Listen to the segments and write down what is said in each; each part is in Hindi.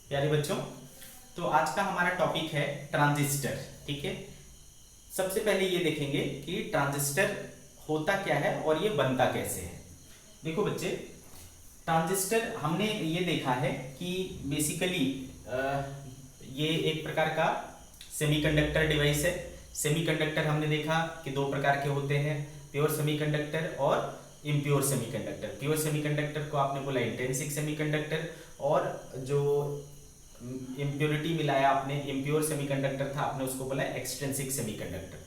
प्यारे बच्चों, तो आज का हमारा टॉपिक है ट्रांजिस्टर। ठीक है, सबसे पहले ये देखेंगे कि ट्रांजिस्टर होता क्या है और ये बनता कैसे है। देखो बच्चे, ट्रांजिस्टर हमने ये देखा है कि बेसिकली ये एक प्रकार का सेमीकंडक्टर डिवाइस है। सेमीकंडक्टर हमने देखा कि दो प्रकार के होते हैं, प्योर सेमीकंडक्टर और इम्प्योर सेमीकंडक्टर। प्योर सेमीकंडक्टर को आपने बोला इंट्रिंसिक सेमीकंडक्टर, और जो इम्प्योरिटी मिलाया आपने, इम्प्योर सेमीकंडक्टर था, आपने उसको बोला एक्सट्रिंसिक सेमीकंडक्टर।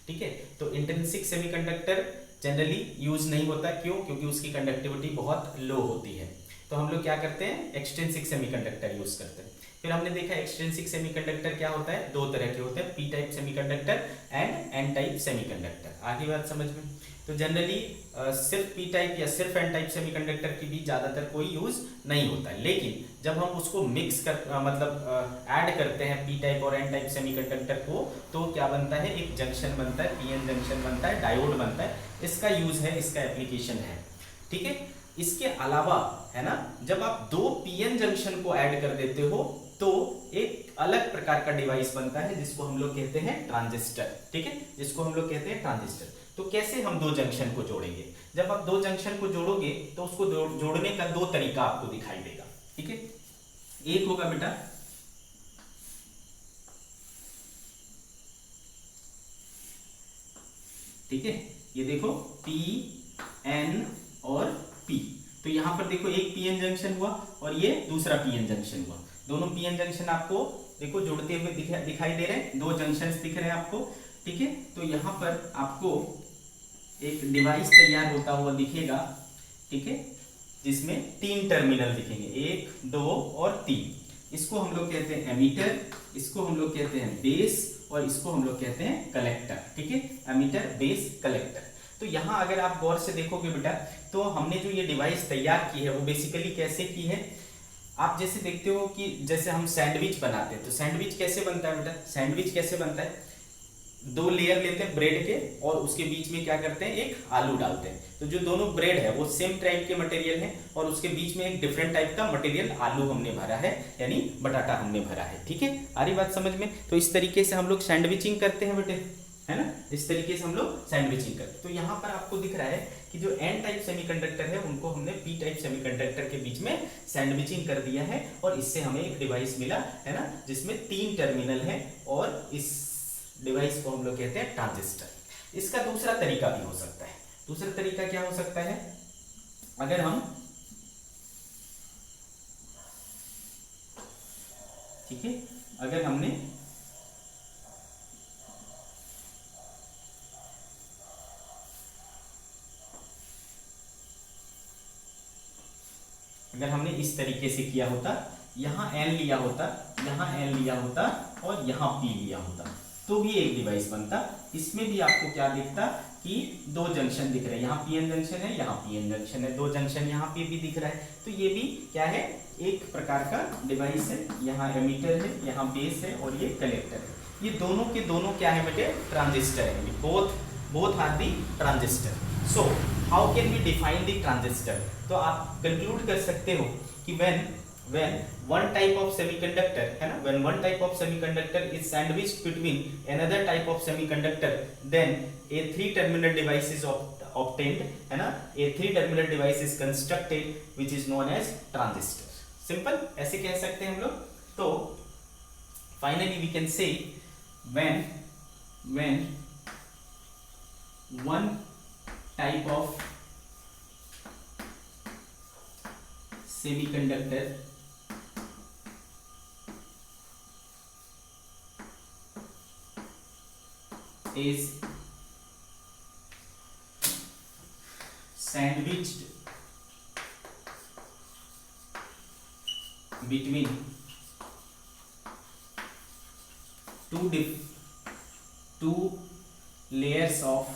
ठीक है, तो इंट्रिंसिक सेमीकंडक्टर जनरली यूज नहीं होता, क्यों? क्योंकि उसकी कंडक्टिविटी बहुत लो होती है। तो हम लोग क्या करते हैं, एक्सट्रिंसिक सेमीकंडक्टर यूज करते हैं। फिर हमने देखा एक्सट्रिंसिक सेमीकंडक्टर क्या होता है, दो तरह के होते हैं, P type semiconductor and N type semiconductor. आगे बात समझ में? तो जनरली सिर्फ पी टाइप या सिर्फ एन टाइप सेमीकंडक्टर की भी ज़्यादातर कोई यूज नहीं होता है, लेकिन जब हम उसको मिक्स कर मतलब ऐड करते हैं पी टाइप और एन टाइप सेमीकंडक्टर को, तो क्या बनता है, एक जंक्शन बनता है, पीएन जंक्शन बनता है, डायोड बनता है। इसका यूज है, इसका एप्लीकेशन है। ठीक है, इसके अलावा है ना, जब आप दो पीएन जंक्शन को ऐड कर देते हो तो एक अलग प्रकार का डिवाइस बनता है जिसको हम लोग कहते हैं ट्रांजिस्टर। ठीक है, जिसको हम लोग कहते हैं ट्रांजिस्टर। तो कैसे हम दो जंक्शन को जोड़ेंगे? जब आप दो जंक्शन को जोड़ोगे तो उसको जोड़ने का दो तरीका आपको दिखाई देगा। ठीक है, एक होगा बेटा ठीक है, ये देखो पी एन और पी। तो यहां पर देखो एक पीएन जंक्शन हुआ और ये दूसरा पीएन जंक्शन हुआ। दोनों पीएन जंक्शन आपको देखो जुड़ते हुए दिखाई दे रहे हैं, दो जंक्शंस दिख रहे हैं आपको। ठीक है, तो यहां पर आपको एक डिवाइस तैयार होता हुआ दिखेगा। ठीक है, जिसमें तीन टर्मिनल दिखेंगे, एक, दो और तीन। इसको हम लोग कहते हैं एमीटर, इसको हम लोग कहते हैं बेस, और इसको हम लोग कहते हैं कलेक्टर। ठीक है, एमीटर, बेस, कलेक्टर। तो यहां अगर आप गौर से देखोगे बेटा, तो हमने जो ये डिवाइस तैयार की है वो बेसिकली कैसे की है, आप जैसे देखते हो कि जैसे हम सैंडविच बनाते हैं, तो सैंडविच कैसे बनता है बेटा? सैंडविच कैसे बनता है, दो लेयर लेते हैं ब्रेड के और उसके बीच में क्या करते हैं, एक आलू डालते हैं। तो जो दोनों ब्रेड है वो सेम टाइप के मटेरियल है और उसके बीच में एक डिफरेंट टाइप का मटेरियल आलू हमने भरा है, यानी बटाटा हमने भरा है। ठीक है, आ रही बात समझ में? तो इस तरीके से हम लोग सैंडविचिंग करते हैं बेटे, है ना, इस तरीके से हम लोग सैंडविचिंग करते हैं। तो यहाँ पर आपको दिख रहा है कि जो एन टाइप सेमीकंडक्टर है उनको हमने पी टाइप सेमीकंडक्टर के बीच में सैंडविचिंग कर दिया है, और इससे हमें एक डिवाइस मिला है ना, जिसमें तीन टर्मिनल है, और इस डिवाइस को हम लोग कहते हैं ट्रांजिस्टर। इसका दूसरा तरीका भी हो सकता है। दूसरा तरीका क्या हो सकता है, अगर हम, ठीक है, अगर हमने इस तरीके से किया होता, यहां एन लिया होता, यहां एन लिया होता और यहां पी लिया होता, तो भी एक डिवाइस बनता। इसमें भी आपको क्या दिखता कि दो जंक्शन दिख रहे हैं, यहाँ पीएन जंक्शन है, यहाँ पीएन जंक्शन है, दो जंक्शन यहाँ पे भी दिख रहा है। तो ये भी क्या है, एक प्रकार का डिवाइस है। यहाँ एमीटर है, यहाँ बेस है और ये कलेक्टर है। ये दोनों के दोनों क्या है बेटे, ट्रांजिस्टर है। Both are the transistor. So how can we define the transistor? तो आप कंक्लूड कर सकते हो कि when one type of semiconductor है ना, when one type of semiconductor is sandwiched between another type of semiconductor, then a three terminal device is obtained, है ना, a three terminal device is constructed which is known as transistor. Simple, ऐसे कह सकते हैं हम लोग। तो finally we can say when one type of semiconductor is sandwiched between two layers of,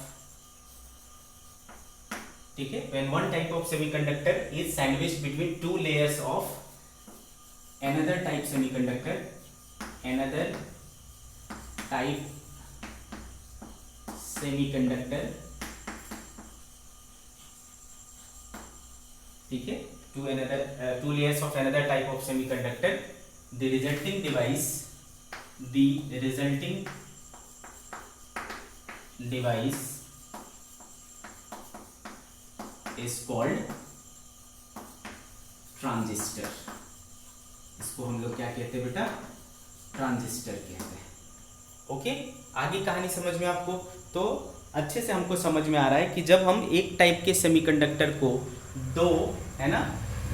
ठीक है, when one type of semiconductor is sandwiched between two layers of another type semiconductor, another type semiconductor, ठीक है, two layers of another type of semiconductor, the resulting device, the resulting device is called transistor. इसको हम लोग क्या कहते हैं बेटा, ट्रांजिस्टर कहते हैं। ओके, आगे कहानी समझ में आपको? तो अच्छे से हमको समझ में आ रहा है कि जब हम एक टाइप के सेमीकंडक्टर को दो, है ना,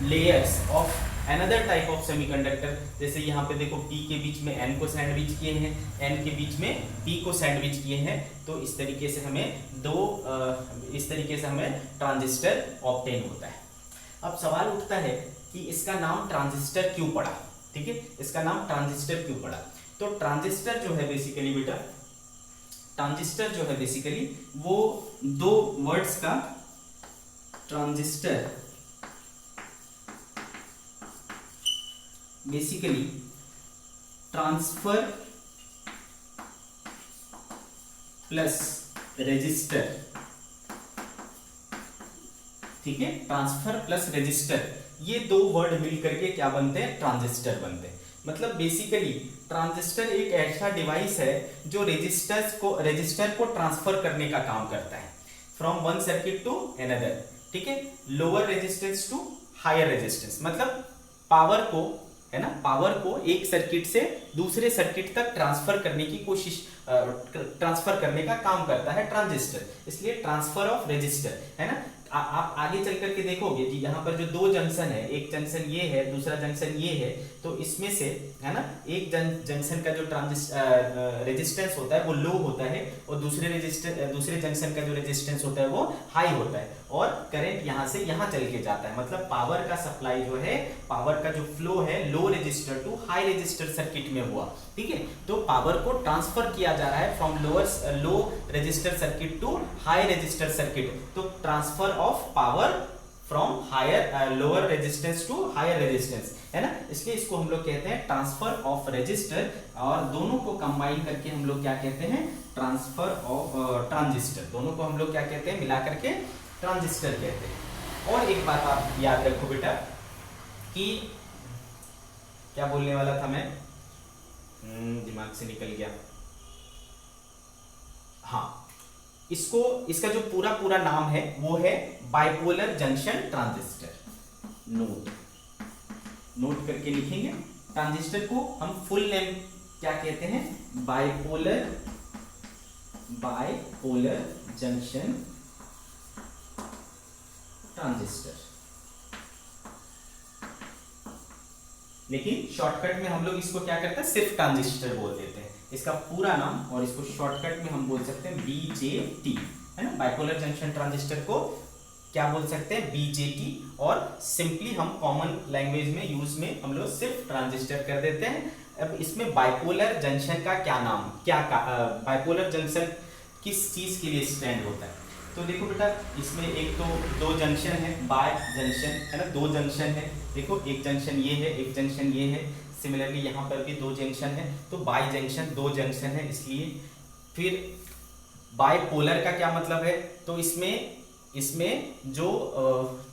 layers of another type of semiconductor, जैसे यहाँ पे देखो p के बीच में n को सैंडविच किए हैं, n के बीच में p को सैंडविच किए हैं, तो इस तरीके से हमें ट्रांजिस्टर ऑब्टेन होता है। अब सवाल उठता है कि इसका नाम ट्रांजिस्टर क्यों पड़ा? ठीक है, इसका नाम ट्रांजिस्टर क्यों पड़ा? तो ट्रांजिस्टर जो है बेसिकली बेटा, ट्रांजिस्टर जो है बेसिकली वो दो वर्ड्स का, transistor basically transfer plus resistor, ठीक है, ट्रांसफर प्लस रेजिस्टर, ये दो वर्ड मिल करके क्या बनते हैं? ट्रांजिस्टर बनते हैं। मतलब बेसिकली ट्रांजिस्टर एक ऐसा डिवाइस है जो रेजिस्टर को ट्रांसफर करने का काम करता है, from one circuit to another. ठीक है, lower resistance to higher resistance, मतलब पावर को, है ना, पावर को एक सर्किट से दूसरे सर्किट तक ट्रांसफर करने की कोशिश, ट्रांसफर करने का काम करता है ट्रांजिस्टर, इसलिए ट्रांसफर ऑफ रेजिस्टर, है ना। आप आगे चल करके देखोगे कि यहाँ पर जो दो जंक्शन है, एक जंक्शन ये है, दूसरा जंक्शन ये है, तो इसमें से, है ना, एक जंक्शन का जो रेजिस्टेंस होता है वो लो होता है, और दूसरे जंक्शन का जो रेजिस्टेंस होता है वो हाई होता है, और करंट यहाँ से यहाँ चल के जाता है। मतलब पावर का सप्लाई जो है, पावर का जो फ्लो है, low resistor to high resistor circuit में हुआ। ठीक है, तो पावर को ट्रांसफर किया जा रहा है from low resistor circuit to high resistor circuit. तो transfer of power from lower resistance to higher resistance, है ना, इसलिए इसको हम लोग कहते हैं ट्रांसफर ऑफ रेजिस्टर, और दोनों को कंबाइन करके हम लोग क्या कहते हैं? Transfer of transistor. दोनों को हम लोग क्या कहते हैं? मिला करके ट्रांजिस्टर कहते हैं। और एक बात आप याद रखो बेटा कि क्या बोलने वाला था मैं, दिमाग से निकल गया। हाँ, इसका जो पूरा नाम है वो है बाइपोलर जंक्शन ट्रांजिस्टर। नोट करके लिखेंगे। ट्रांजिस्टर को हम फुल नेम क्या कहते हैं? Bipolar junction transistor. लेकिन शॉर्टकट में हम लोग इसको क्या करते हैं? सिर्फ ट्रांजिस्टर बोल देते हैं। इसका पूरा नाम, और इसको शॉर्टकट में हम बोल सकते हैं BJT, है ना। बाइपोलर जंक्शन ट्रांजिस्टर को क्या बोल सकते हैं? BJT, और सिंपली हम कॉमन लैंग्वेज में यूज में हम लोग सिर्फ ट्रांजिस्टर कर देते हैं। अब इसमें बाइपोलर जंक्शन का क्या नाम, बाइपोलर जंक्शन किस चीज के लिए स्टैंड होता है? तो देखो बेटा, इसमें एक तो दो जंक्शन है, बाय जंक्शन, है ना, दो जंक्शन है। देखो, एक जंक्शन ये है, एक जंक्शन ये है, सिमिलरली यहाँ पर भी दो जंक्शन है, तो बाय जंक्शन, दो जंक्शन है इसलिए। फिर बाइपोलर का क्या मतलब है? तो इसमें जो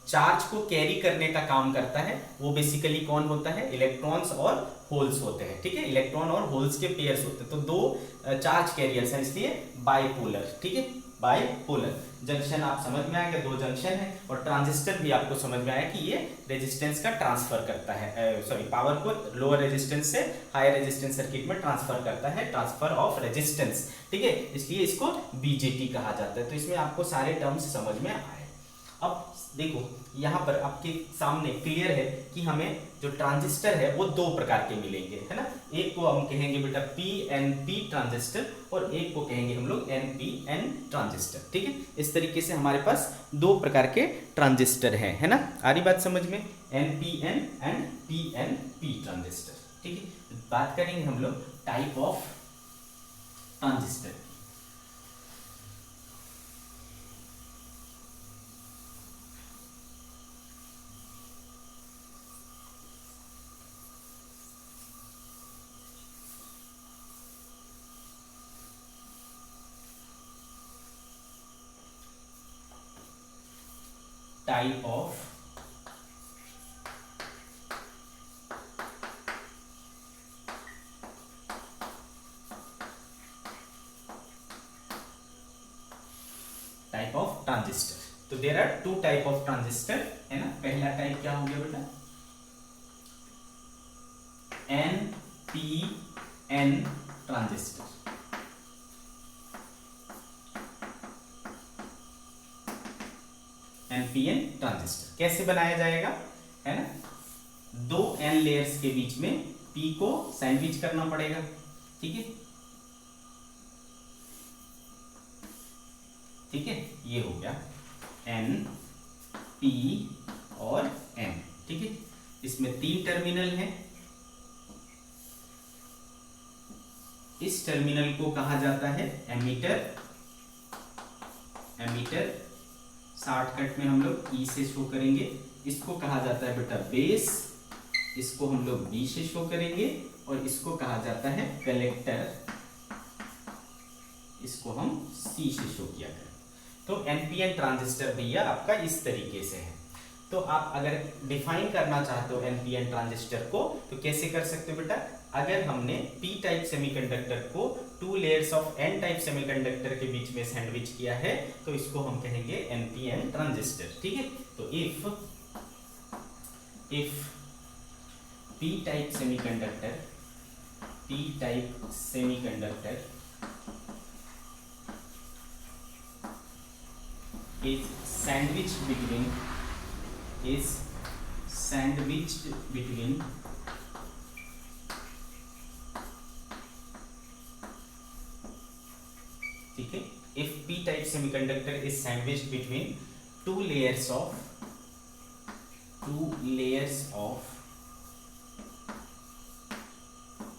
चार्ज को कैरी करने का काम करता है वो बेसिकली कौन होता है? इलेक्ट्रॉन्स और होल्स होते हैं। ठीक है, इलेक्ट्रॉन और होल्स के पेयर्स होते हैं, तो दो चार्ज कैरियर्स हैं, इसलिए बाइपोलर। ठीक है, बाइपोलर जंक्शन आप समझ में आएगा, दो जंक्शन है। और ट्रांजिस्टर भी आपको समझ में आया कि ये रेजिस्टेंस का ट्रांसफर करता है, पावर को लोअर रेजिस्टेंस से हायर रेजिस्टेंस सर्किट में ट्रांसफर करता है, ट्रांसफर ऑफ रेजिस्टेंस। ठीक है, इसलिए इसको BJT कहा जाता है। तो इसमें आपको सारे टर्म्स समझ में आए। अब देखो, यहाँ पर आपके सामने क्लियर है कि हमें जो ट्रांजिस्टर है वो दो प्रकार के मिलेंगे, है ना। एक को हम कहेंगे बेटा PNP ट्रांजिस्टर, और एक को कहेंगे हम लोग NPN ट्रांजिस्टर। ठीक है, इस तरीके से हमारे पास दो प्रकार के ट्रांजिस्टर हैं, है ना। आ रही बात समझ में? NPN and PNP transistor. ठीक है, बात करेंगे हम लोग टाइप ऑफ ट्रांजिस्टर। ट्रांजिस्टर। तो there are two type of transistor, है ना। पहला टाइप क्या हो गया बेटा, NPN ट्रांजिस्टर। NPN ट्रांजिस्टर कैसे बनाया जाएगा, है ना। दो N लेयर्स के बीच में P को सैंडविच करना पड़ेगा, ठीक है, ठीक है। ये हो गया N, P और N, ठीक है। इसमें 3 टर्मिनल हैं। इस टर्मिनल को कहा जाता है एमीटर। एमीटर शॉर्टकट में हम लोग E से शो करेंगे। इसको कहा जाता है बेटा बेस, इसको हम लोग B से शो करेंगे, और इसको कहा जाता है कलेक्टर, इसको हम C से शो किया करें। तो NPN ट्रांजिस्टर भैया आपका इस तरीके से है। तो आप अगर डिफाइन करना चाहते हो NPN ट्रांजिस्टर को तो कैसे कर सकते हो बेटा, अगर हमने P टाइप सेमीकंडक्टर को 2 layers of N type semiconductor के बीच में सैंडविच किया है तो इसको हम कहेंगे NPN ट्रांजिस्टर, ठीक है। तो if P type semiconductor is sandwiched between ठीक है, if P type semiconductor is sandwiched between two layers of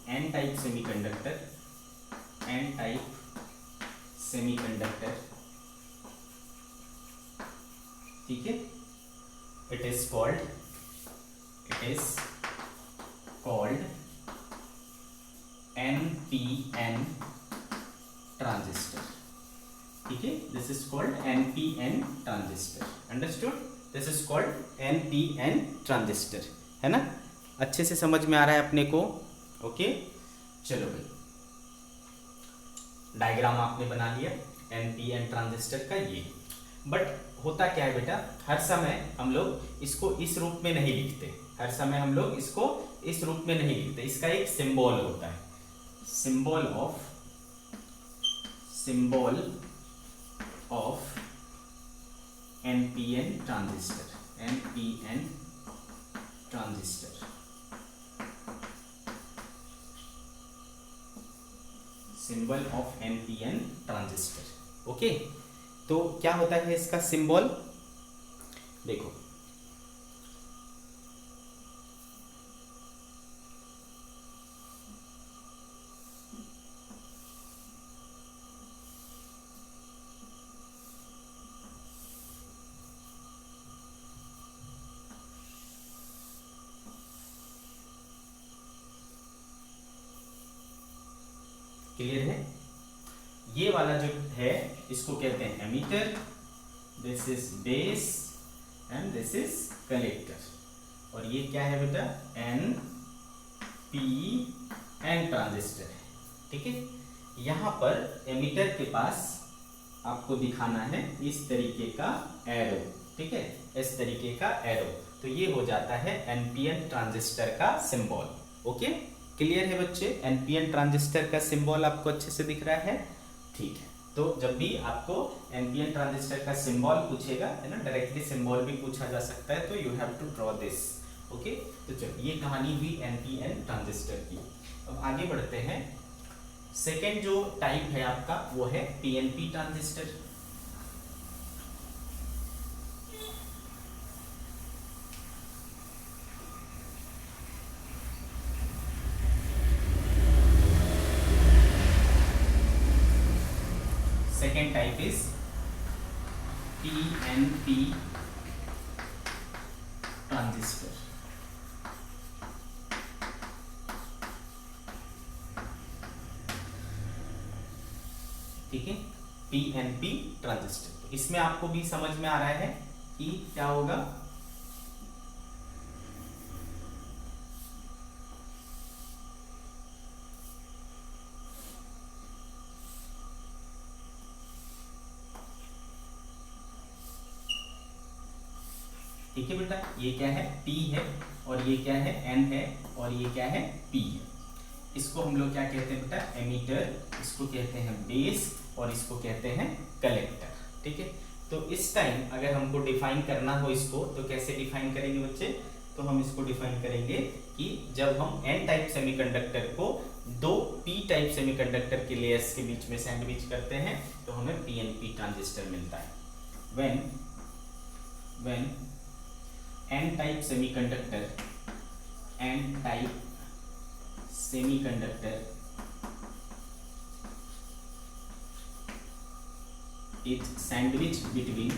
N type semiconductor, ठीक है, it is called NPN transistor, ठीक है। This is called NPN transistor, understood. This is called NPN transistor, है ना। अच्छे से समझ में आ रहा है अपने को, ओके। चलो भाई, डायग्राम आपने बना लिया NPN ट्रांजिस्टर का ये। बट होता क्या है बेटा, हर समय हम लोग इसको इस रूप में नहीं लिखते, इसका एक सिंबल होता है, symbol of NPN transistor, symbol of NPN transistor, okay. तो क्या होता है इसका सिंबल, देखो क्लियर है। ये वाला जो है इसको कहते हैं emitter, this is base and this is collector, और ये क्या है बेटा, NPN ट्रांजिस्टर है, ठीक है। यहाँ पर एमीटर के पास आपको दिखाना है इस तरीके का एरो, ठीक है, इस तरीके का एरो, तो ये हो जाता है NPN ट्रांजिस्टर का सिंबल, ओके। क्लियर है बच्चे, NPN ट्रांजिस्टर का सिंबल आपको अच्छे से दिख रहा है, ठीक है। तो जब भी आपको NPN ट्रांजिस्टर का सिंबल पूछेगा, है ना, डायरेक्टली सिंबल भी पूछा जा सकता है, तो you have to draw this, okay. तो चलो, ये कहानी हुई NPN ट्रांजिस्टर की। अब आगे बढ़ते हैं। सेकेंड जो टाइप है आपका वो है PNP transistor. Second type is PNP transistor, ठीक है, PNP ट्रांजिस्टर। इसमें आपको भी समझ में आ रहा है कि क्या होगा, ठीक है बेटा, ये क्या है P है और ये क्या है N है और ये क्या है P है। इसको हम लोग क्या कहते हैं बेटा, एमीटर, इसको कहते हैं बेस और इसको कहते हैं कलेक्टर। ठीक है, तो इस टाइम अगर हमको डिफाइन करना हो इसको तो कैसे डिफाइन करेंगे बच्चे, तो हम इसको डिफाइन करेंगे कि जब हम N टाइप सेमीकंडक्टर को दो P टाइप सेमीकंडक्टर के लेयर्स के बीच में सैंडविच करते हैं तो हमें PNP ट्रांजिस्टर मिलता है। when N type semiconductor is sandwiched between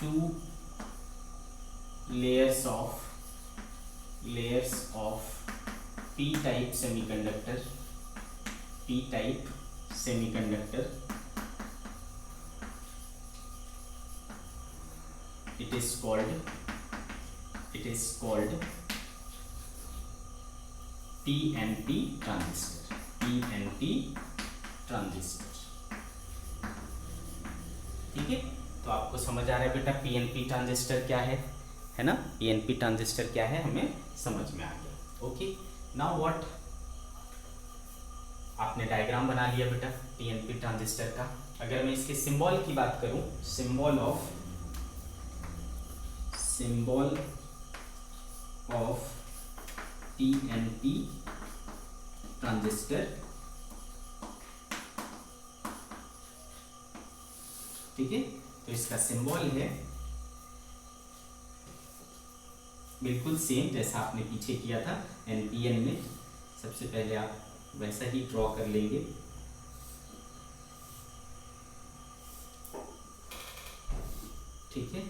two layers of P type semiconductor, it is called PNP transistor. ठीक है, तो आपको समझ आ रहा है बेटा PNP ट्रांजिस्टर क्या है ना, PNP ट्रांजिस्टर क्या है हमें समझ में आ गया। ओके, नाउ व्हाट, आपने डायग्राम बना लिया बेटा PNP ट्रांजिस्टर का। अगर मैं इसके सिंबल की बात करूं, सिंबल ऑफ PNP ट्रांजिस्टर, ठीक है, तो इसका सिंबल है बिल्कुल सेम जैसा आपने पीछे किया था NPN में। सबसे पहले आप वैसा ही ड्रॉ कर लेंगे। ठीक है,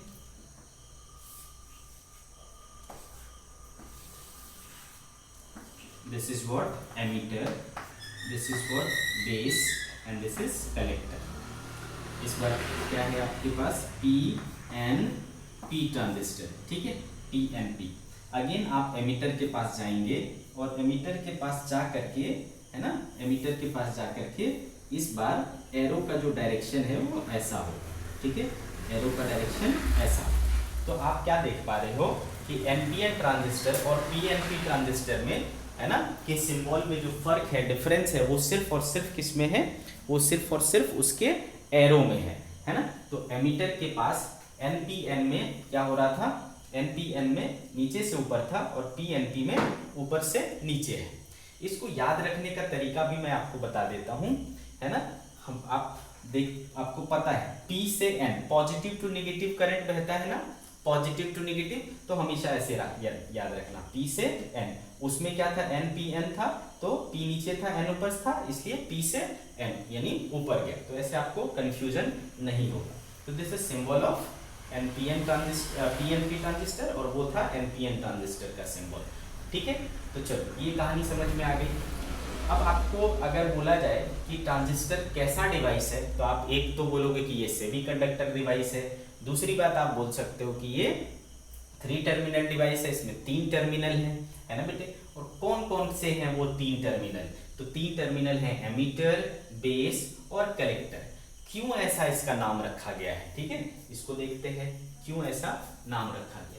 this is what emitter, this is what base and this is collector. इस बार क्या है आपके पास PNP ट्रांजिस्टर। ठीक है, PNP। अगेन आप एमीटर के पास जाएंगे और एमीटर के पास जा करके, है ना, एमीटर के पास जा करके इस बार एरो का जो डायरेक्शन है वो ऐसा हो। ठीक है, एरो का डायरेक्शन ऐसा। तो आप क्या देख पा रहे हो कि NPN ट्रांजिस्टर और PNP ट्रांजिस्टर में, है ना, कि सिंबल में जो फर्क है, डिफरेंस है, वो सिर्फ और सिर्फ किस में है, वो सिर्फ और सिर्फ उसके एरो में है ना। तो एमीटर के पास NPN में क्या हो रहा था, NPN में नीचे से ऊपर था और PNP में ऊपर से नीचे है। इसको याद रखने का तरीका भी मैं आपको बता देता हूं, है ना। हम आपको पता है P से N positive to negative current बहता है ना, पॉजिटिव टू नेगेटिव, तो हमेशा ऐसे याद रखना P से N। उसमें क्या था, NPN था, तो P नीचे था N ऊपर था, इसलिए P से N यानी ऊपर गया। तो ऐसे आपको कंफ्यूजन नहीं होगा। तो this is symbol of PNP transistor और वो था NPN ट्रांजिस्टर का सिंबल। ठीक है, तो चलो ये कहानी समझ में आ गई। अब आपको अगर बोला जाए कि ट्रांजिस्टर कैसा डिवाइस है, तो आप एक तो बोलोगे कि ये सेमीकंडक्टर डिवाइस है। दूसरी बात आप बोल सकते हो कि ये 3 टर्मिनल डिवाइस है, इसमें 3 टर्मिनल है ना बेटे। और कौन कौन से हैं वो 3 टर्मिनल, तो 3 टर्मिनल हैं एमीटर, बेस और कलेक्टर। क्यों ऐसा इसका नाम रखा गया है, ठीक है, इसको देखते हैं क्यों ऐसा नाम रखा गया है।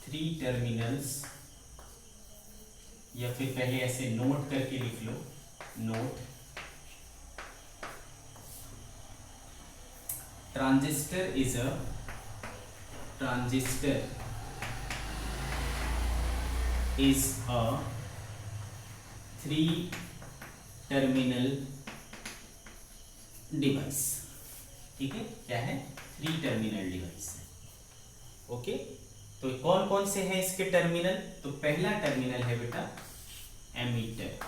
थ्री टर्मिनल्स, या फिर पहले ऐसे नोट करके लिख लो, note, transistor is a three terminal device। ठीक है, क्या है, 3 टर्मिनल डिवाइस है। ओके, तो कौन कौन से हैं इसके टर्मिनल, तो पहला टर्मिनल है बेटा एमीटर।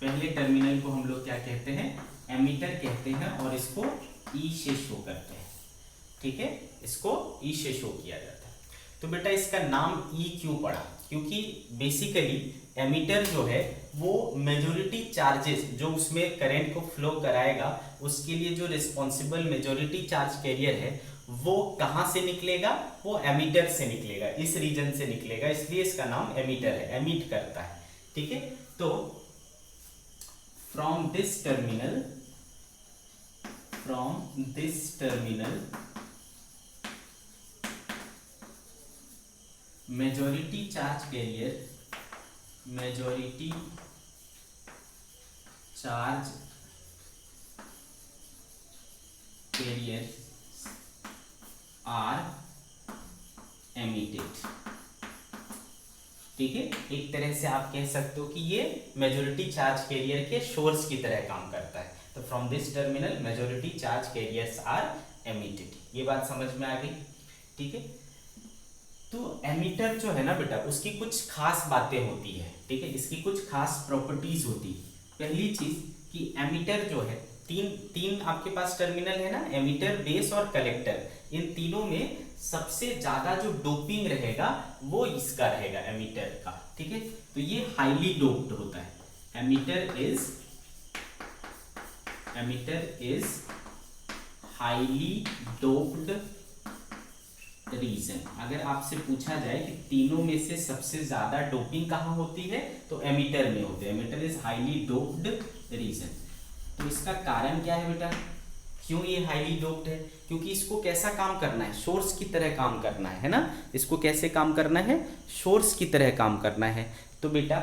पहले टर्मिनल को हम लोग क्या कहते हैं, एमीटर कहते हैं, और इसको ई से शो करते हैं। ठीक है, इसको ई से शो किया जाता है। तो बेटा इसका नाम ई क्यों पड़ा, क्योंकि बेसिकली एमीटर जो है वो मेजॉरिटी चार्जेस जो उसमें करंट को फ्लो कराएगा उसके लिए जो रिस्पॉन्सिबल मेजॉरिटी चार्ज कैरियर है वो कहां से निकलेगा, वो एमीटर से निकलेगा, इस रीजन से निकलेगा, इसलिए इसका नाम एमीटर है, एमिट करता है। ठीक है, तो from this terminal majority charge carrier are emitted. ठीक है, एक तरह से आप कह सकते हो कि ये मेजॉरिटी चार्ज कैरियर के सोर्स की तरह काम करता है। तो from this terminal majority charge carriers are emitted, ये बात समझ में आ गई। ठीक है, तो एमिटर जो है ना बेटा उसकी कुछ खास बातें होती है। ठीक है, इसकी कुछ खास प्रॉपर्टीज होती है। पहली चीज कि एमिटर जो है तीन आपके पास टर्मिनल है ना, एमिटर, बेस और कलेक्टर, इन तीनों में सबसे ज्यादा जो डोपिंग रहेगा वो इसका रहेगा, एमिटर का। ठीक है, तो ये हाईली डोप्ड होता है। Emitter is highly doped region. अगर आपसे पूछा जाए कि तीनों में से सबसे ज्यादा डोपिंग कहां होती है तो एमिटर में होती है। Emitter is highly doped region. तो इसका कारण क्या है बेटा, क्यों ये हाईली डोप्ड है? क्योंकि इसको कैसा काम करना है, सोर्स की तरह काम करना है ना। इसको कैसे काम करना है, सोर्स की तरह काम करना है। तो बेटा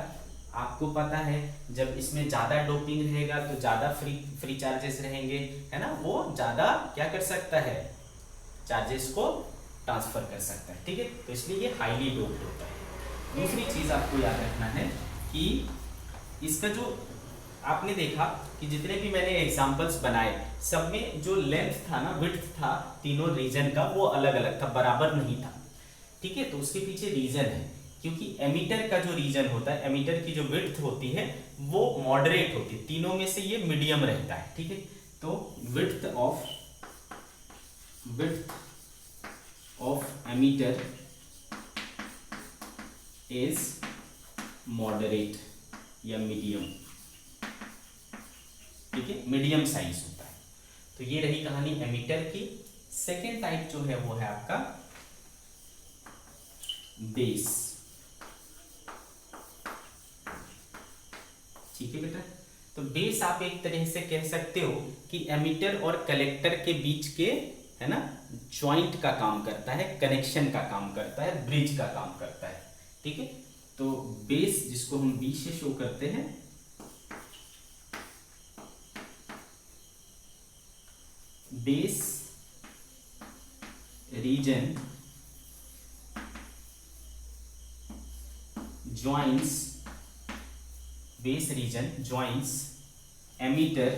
आपको पता है जब इसमें ज़्यादा डोपिंग रहेगा तो ज़्यादा फ्री चार्जेस रहेंगे, है ना, वो ज़्यादा क्या कर सकता है, चार्जेस को ट्रांसफर कर सकता है। ठीक है, तो इसलिए ये हाईली डोप्ड होता है। दूसरी चीज़ आपको याद रखना है कि इसका जो आपने देखा कि जितने भी मैंने एग्जांपल्स बनाए सब में जो लेंथ था ना, विड्थ था तीनों रीजन का, वो अलग अलग था, बराबर नहीं था। ठीक है, तो उसके पीछे रीजन है, क्योंकि एमीटर का जो रीजन होता है, एमीटर की जो विड्थ होती है वो मॉडरेट होती है, तीनों में से ये मीडियम रहता है। ठीक है, तो width of emitter is moderate या मीडियम। ठीक है, मीडियम साइज होता है। तो ये रही कहानी एमीटर की। सेकेंड टाइप जो है वो है आपका बेस। ठीक है बेटा, तो बेस आप एक तरह से कह सकते हो कि एमीटर और कलेक्टर के बीच के, है ना, जॉइंट का काम करता है, कनेक्शन का काम करता है, ब्रिज का काम करता है। ठीक है, तो बेस जिसको हम बी से शो करते हैं, base reason joins emitter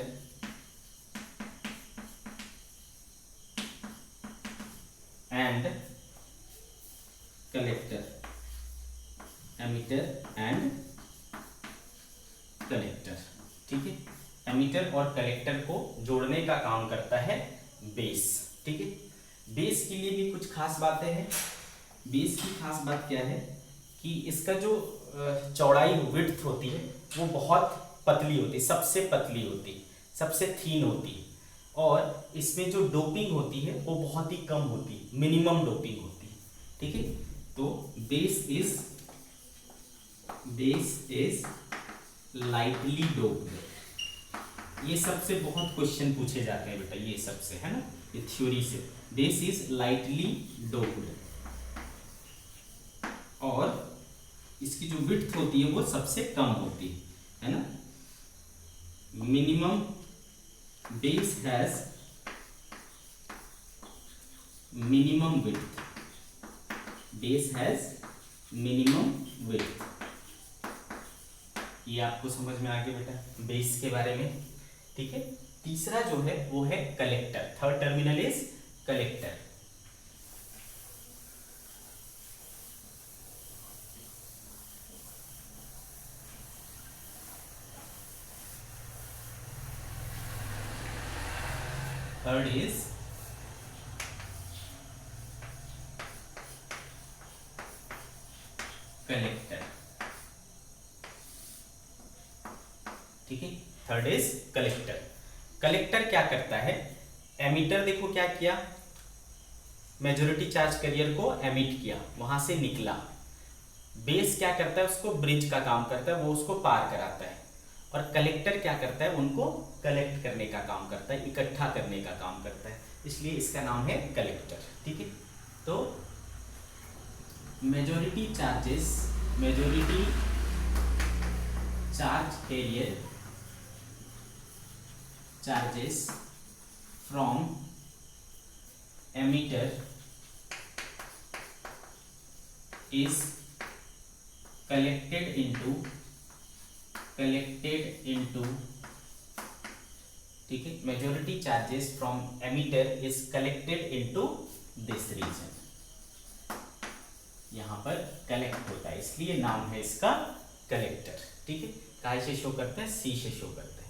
and collector। ठीक है, एमीटर और कलेक्टर को जोड़ने का काम करता है बेस। ठीक है, बेस के लिए भी कुछ खास बातें हैं। बेस की खास बात क्या है कि इसका जो चौड़ाई विड्थ होती है वो बहुत पतली होती है, सबसे पतली होती है, सबसे थीन होती है, और इसमें जो डोपिंग होती है वो बहुत ही कम होती है, मिनिमम डोपिंग होती है। ठीक है, तो बेस इज लाइटली डोप्ड। ये सबसे बहुत क्वेश्चन पूछे जाते हैं बेटा, ये सबसे, है ना, ये थ्योरी से। बेस इज लाइटली डोप्ड और इसकी जो विड्थ होती है वो सबसे कम होती है ना। Minimum base has minimum width, base has minimum width. ये आपको समझ में आ गया बेटा बेस के बारे में। ठीक है, तीसरा जो है वो है collector. Third terminal is collector. Third is collector. ठीक है। Third is collector. कलेक्टर क्या करता है, एमिटर देखो क्या किया, मेजॉरिटी चार्ज कैरियर को एमिट किया, वहां से निकला। बेस क्या करता है, उसको ब्रिज का काम करता है, वो उसको पार कराता है। और कलेक्टर क्या करता है, उनको कलेक्ट करने का काम करता है, इकट्ठा करने का काम करता है, इसलिए इसका नाम है कलेक्टर। ठीक है। तो majority charges, majority charge carrier charges from emitter is collected into ठीक है, majority charges from emitter is collected into this region, यहां पर कलेक्ट होता है, इसलिए नाम है इसका कलेक्टर। ठीक है। काय से शो करता है, सी से शो करता है।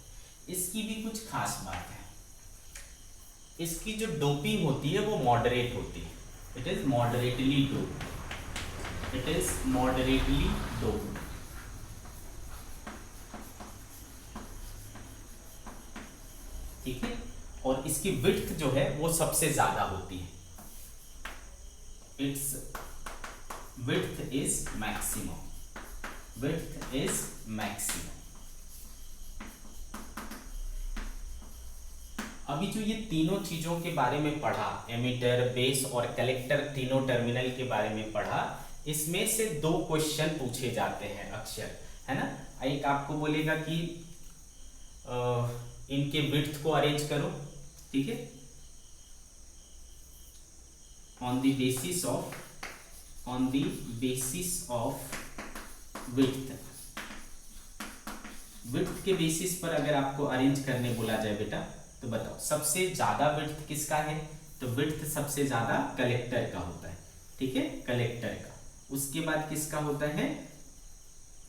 इसकी भी कुछ खास बात है, इसकी जो डोपिंग होती है वो मॉडरेट होती है, it is moderately doped, it is moderately doped. ठीक है। और इसकी विड्थ जो है वो सबसे ज्यादा होती है, it's width is maximum, width is maximum. अभी जो ये तीनों चीजों के बारे में पढ़ा, एमिटर, बेस और कलेक्टर, तीनों टर्मिनल के बारे में पढ़ा, इसमें से 2 क्वेश्चन पूछे जाते हैं अक्सर, है ना। एक आपको बोलेगा कि इनके विड्थ को अरेंज करो, ठीक है, on the basis of width. Width के बेसिस पर अगर आपको अरेंज करने बोला जाए बेटा, तो बताओ सबसे ज्यादा विड्थ किसका है, तो विड्थ सबसे ज्यादा कलेक्टर का होता है। ठीक है, कलेक्टर का। उसके बाद किसका होता है,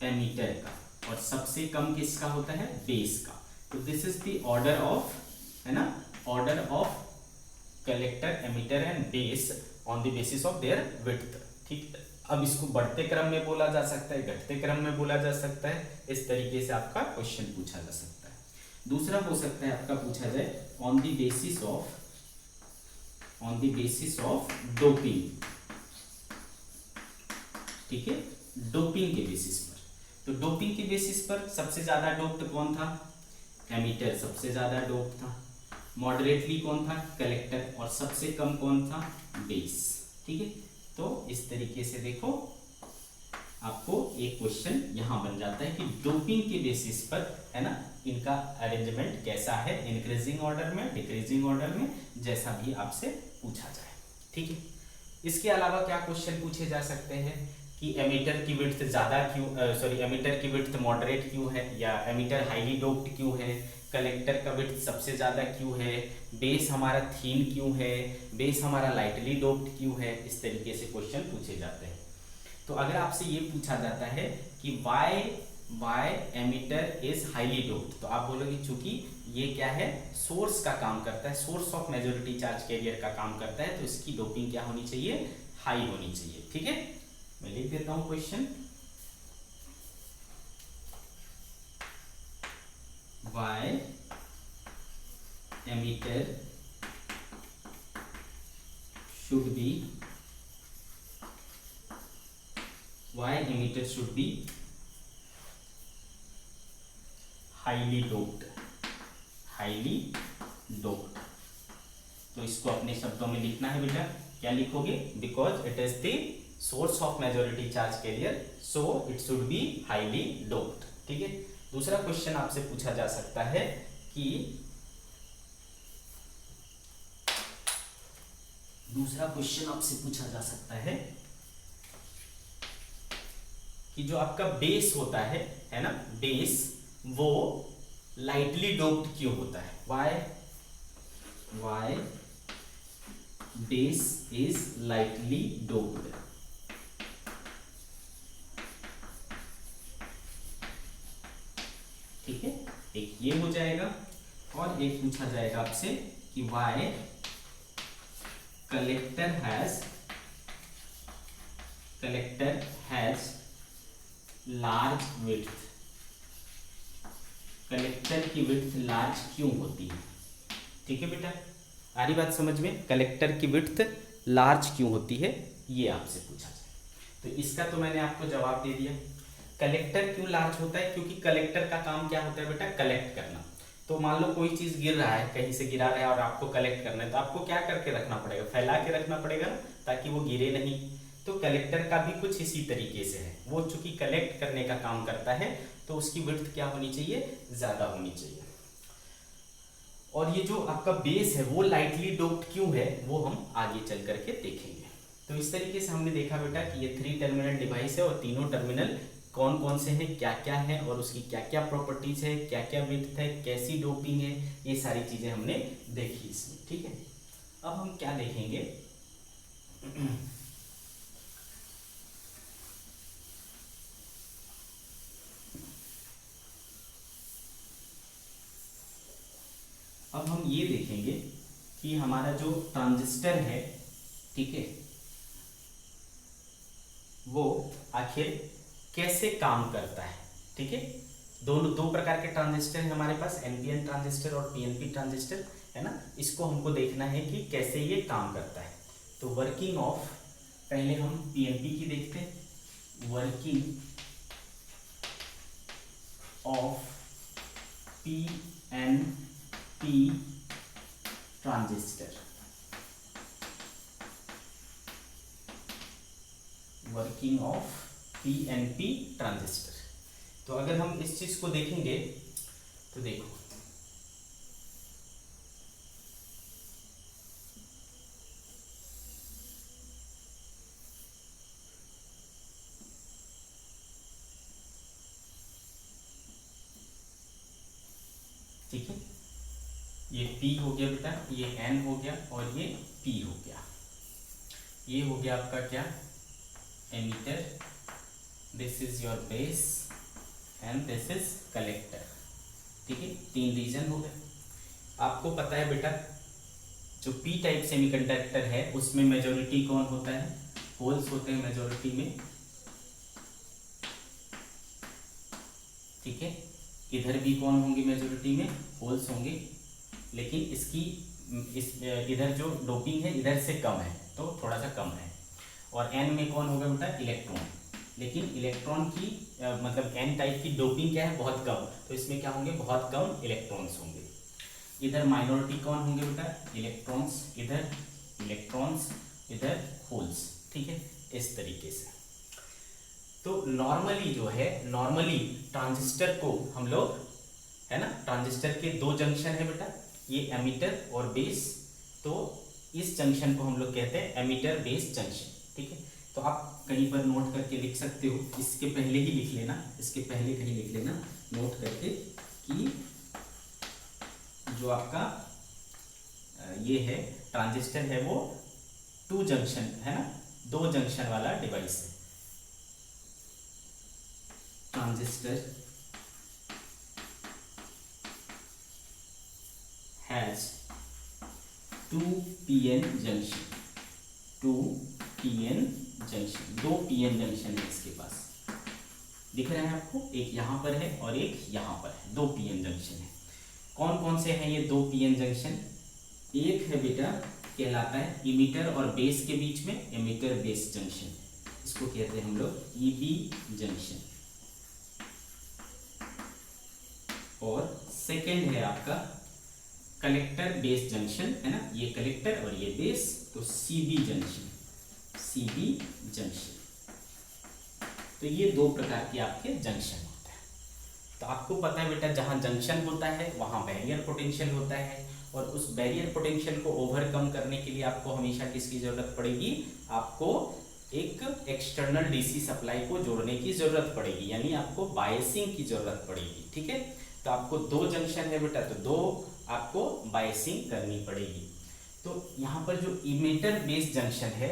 एमीटर का। और सबसे कम किसका होता है, बेस का। तो this is the order of, है ना, order of collector, emitter and base on the basis of their width. ठीक। अब इसको बढ़ते क्रम में बोला जा सकता है, घटते क्रम में बोला जा सकता है, इस तरीके से आपका क्वेश्चन पूछा जा सकता है। दूसरा हो सकता है आपका पूछा जाए on the basis of doping. ठीक है, डोपिंग के बेसिस पर। तो डोपिंग के बेसिस पर सबसे ज्यादा डोप्ड कौन था, एमीटर सबसे ज्यादा डोप था। मॉडरेटली कौन था, कलेक्टर। और सबसे कम कौन था, बेस। ठीक है। तो इस तरीके से देखो आपको एक क्वेश्चन यहां बन जाता है कि डोपिंग के बेसिस पर, है ना, इनका अरेंजमेंट कैसा है, इंक्रीजिंग ऑर्डर में, डिक्रीजिंग ऑर्डर में, जैसा भी आपसे पूछा जाए। ठीक है। इसके अलावा क्या क्वेश्चन पूछे जा सकते हैं कि एमीटर की विड्थ ज्यादा क्यों, एमीटर की विड्थ मॉडरेट क्यों है, या एमीटर हाईली डोप्ड क्यों है, कलेक्टर का विड्थ सबसे ज्यादा क्यों है, बेस हमारा थीन क्यों है, बेस हमारा लाइटली डोप्ड क्यों है। इस तरीके से क्वेश्चन पूछे जाते हैं। तो अगर आपसे ये पूछा जाता है कि why emitter is highly doped, तो आप बोलोगे चूंकि ये क्या है, सोर्स का काम करता है, source of majority charge career का काम करता है, तो इसकी डोपिंग क्या होनी चाहिए, हाई होनी चाहिए। ठीक है, मैं लिख देता हूं question, why emitter should be, why emitter should be highly doped, highly doped। तो इसको अपने शब्दों में लिखना है बेटा, क्या लिखोगे, because it is the source of majority charge career, so it should be highly doped. ठीक है। दूसरा क्वेश्चन आपसे पूछा जा सकता है कि कि जो आपका बेस होता है ना, बेस वो लाइटली डोप्ड क्यों होता है, why base is lightly doped. ठीक है, एक ये हो जाएगा। और एक पूछा जाएगा आपसे कि why collector has large width, collector की विड्थ लार्ज क्यों होती है। ठीक है बेटा, आ रही बात समझ में, कलेक्टर की विड्थ लार्ज क्यों होती है, ये आपसे पूछा जाए। तो इसका तो मैंने आपको जवाब दे दिया। कलेक्टर क्यों लार्ज होता है, क्योंकि कलेक्टर का काम क्या होता है बेटा, कलेक्ट करना। तो मान लो कोई चीज गिर रहा है, कहीं से गिरा रहा है और आपको कलेक्ट करना है, तो आपको क्या करके रखना पड़ेगा, फैला के रखना पड़ेगा ताकि वो गिरे नहीं। तो कलेक्टर का भी कुछ इसी तरीके से है, वो चूंकि कलेक्ट करने का काम करता है तो उसकी विड्थ क्या होनी चाहिए, ज्यादा होनी चाहिए। और ये जो आपका बेस है वो लाइटली डोप्ड क्यों है, वो हम आगे चल करके देखेंगे। तो इस तरीके से हमने देखा बेटा कि ये 3 टर्मिनल डिवाइस है और तीनों टर्मिनल कौन कौन से हैं, क्या क्या है और उसकी क्या क्या प्रॉपर्टीज है, क्या क्या विड्थ है, कैसी डोपिंग है, ये सारी चीजें हमने देखी इसमें। ठीक है, अब हम क्या देखेंगे अब हम ये देखेंगे कि हमारा जो ट्रांजिस्टर है, ठीक है, वो आखिर कैसे काम करता है। ठीक है, दोनों दो प्रकार के ट्रांजिस्टर है हमारे पास, एनपीएन ट्रांजिस्टर और पीएनपी ट्रांजिस्टर, है ना। इसको हमको देखना है कि कैसे ये काम करता है। तो वर्किंग ऑफ, पहले हम पीएनपी की देखते हैं। Working of PNP transistor, working of PNP transistor. तो अगर हम इस चीज को देखेंगे तो देखो, ठीक है, ये P हो गया बेटा, ये N हो गया और ये P हो गया। ये हो गया आपका क्या, emitter, this is your base and this is collector. ठीक है, 3 रीजन हो गए। आपको पता है बेटा, जो पी टाइप सेमीकंडक्टर है उसमें मेजॉरिटी कौन होता है, होल्स होते हैं मेजॉरिटी में। ठीक है, इधर भी कौन होंगे मेजॉरिटी में, होल्स होंगे। लेकिन इसकी इधर जो डोपिंग है इधर से कम है, तो थोड़ा सा कम है। और एन में कौन होगा बेटा, इलेक्ट्रॉन। लेकिन इलेक्ट्रॉन की मतलब एन टाइप की डोपिंग क्या है, बहुत कम, तो इसमें क्या होंगे, बहुत कम इलेक्ट्रॉन्स होंगे। इधर माइनॉरिटी कौन होंगे बेटा, इलेक्ट्रॉन्स, इधर इलेक्ट्रॉन्स, इधर होल्स। ठीक है, इस तरीके से। तो नॉर्मली जो है, नॉर्मली ट्रांजिस्टर को हम लोग, है ना, ट्रांजिस्टर के 2 जंक्शन है बेटा, ये एमीटर और बेस। तो इस जंक्शन को हम लोग कहते हैं एमीटर बेस जंक्शन। ठीक है, तो आप कहीं पर नोट करके लिख सकते हो, इसके पहले ही लिख लेना, इसके पहले कहीं लिख लेना नोट करके कि जो आपका ये है ट्रांजिस्टर है वो 2 जंक्शन है ना, 2 जंक्शन वाला डिवाइस है। Transistor has 2 PN junction, 2 PN junction, 2 PN junction है इसके पास, दिख रहा है आपको, एक यहाँ पर है और एक यहाँ पर है, 2 पीएन जंक्शन है। कौन कौन से हैं ये 2 पीएन जंक्शन, एक है बेटा कहलाता है इमीटर और बेस के बीच में, इमीटर बेस जंक्शन, इसको कहते हैं हम लोग ईबी जंक्शन। और सेकेंड है आपका कलेक्टर बेस जंक्शन, है ना, ये कलेक्टर और ये बेस, तो सीबी जंक्शन, सीबी जंक्शन। तो ये 2 प्रकार के आपके जंक्शन होते हैं। तो आपको पता है बेटा, जहां जंक्शन होता है वहां बैरियर पोटेंशियल होता है, और उस बैरियर पोटेंशियल को ओवरकम करने के लिए आपको हमेशा किसकी जरूरत पड़ेगी, आपको एक एक्सटर्नल डीसी सप्लाई को जोड़ने की जरूरत पड़ेगी, यानी आपको बायसिंग की जरूरत पड़ेगी। ठीक है, तो आपको 2 जंक्शन है बेटा, तो 2 आपको बायसिंग करनी पड़ेगी। तो यहाँ पर जो इमीटर बेस जंक्शन है,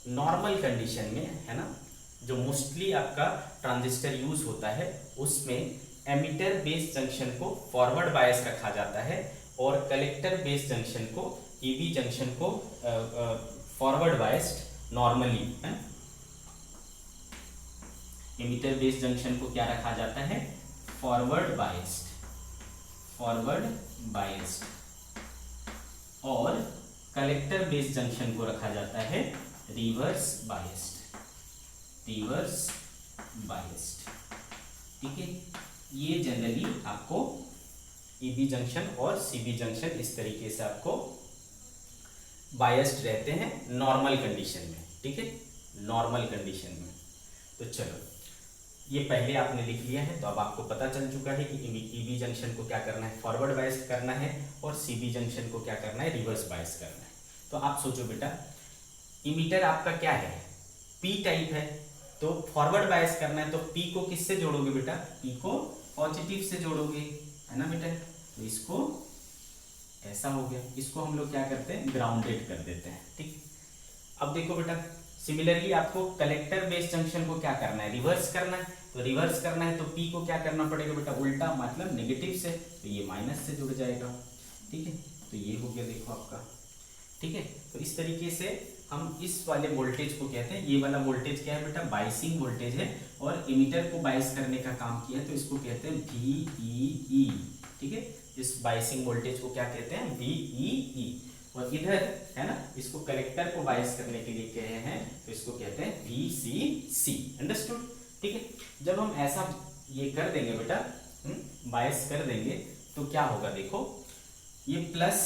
नॉर्मल कंडीशन में, है ना, जो मोस्टली आपका ट्रांजिस्टर यूज होता है, उसमें एमीटर बेस जंक्शन को फॉरवर्ड बायस रखा जाता है और कलेक्टर बेस जंक्शन को, ईबी जंक्शन को फॉरवर्ड बायस्ड नॉर्मली, है। एमीटर बेस जंक्शन को क्या रखा जाता है, फॉरवर्ड बायस्ड, फॉरवर्ड बायस्ड, और कलेक्टर बेस्ड जंक्शन को रखा जाता है रिवर्स बायस्ड, रिवर्स बायस्ड। ठीक है, ये जनरली आपको ईबी जंक्शन और सीबी जंक्शन इस तरीके से आपको बायस्ड रहते हैं नॉर्मल कंडीशन में। ठीक है, नॉर्मल कंडीशन में। तो चलो, ये पहले आपने लिख लिया है, तो अब आपको पता चल चुका है कि ईबी जंक्शन को क्या करना है, फॉरवर्ड बायस्ड करना है, और सीबी जंक्शन को क्या करना है, रिवर्स बायस्ड करना है। तो आप सोचो बेटा, इमीटर आपका क्या है, पी टाइप है, तो फॉरवर्ड बायस करना है, तो पी को किससे जोड़ोगे बेटा, पी को पॉजिटिव से जोड़ोगे, है ना बेटा। तो इसको ऐसा हो गया, इसको हम लोग क्या करते हैं, ग्राउंडेड कर देते हैं। ठीक, अब देखो बेटा, सिमिलरली आपको कलेक्टर बेस्ड जंक्शन को क्या करना है, रिवर्स करना है। तो रिवर्स करना है तो पी को क्या करना पड़ेगा बेटा, उल्टा, मतलब नेगेटिव से, तो ये माइनस से जुड़ जाएगा। ठीक है, तो ये हो गया देखो आपका। ठीक है, तो इस तरीके से हम इस वाले वोल्टेज को कहते हैं, ये वाला वोल्टेज क्या है बेटा, बाइसिंग वोल्टेज है, और इमीटर को बाइस करने का काम किया, तो इसको कहते हैं VEE। ठीक है, इस बाइसिंग वोल्टेज को क्या कहते हैं, VEE। और इधर है ना, इसको कलेक्टर को बाइस करने के लिए कहे हैं, तो इसको कहते हैं VCC। अंडरस्टूड। ठीक है, जब हम ऐसा ये कर देंगे बेटा, बाइस कर देंगे, तो क्या होगा देखो, ये प्लस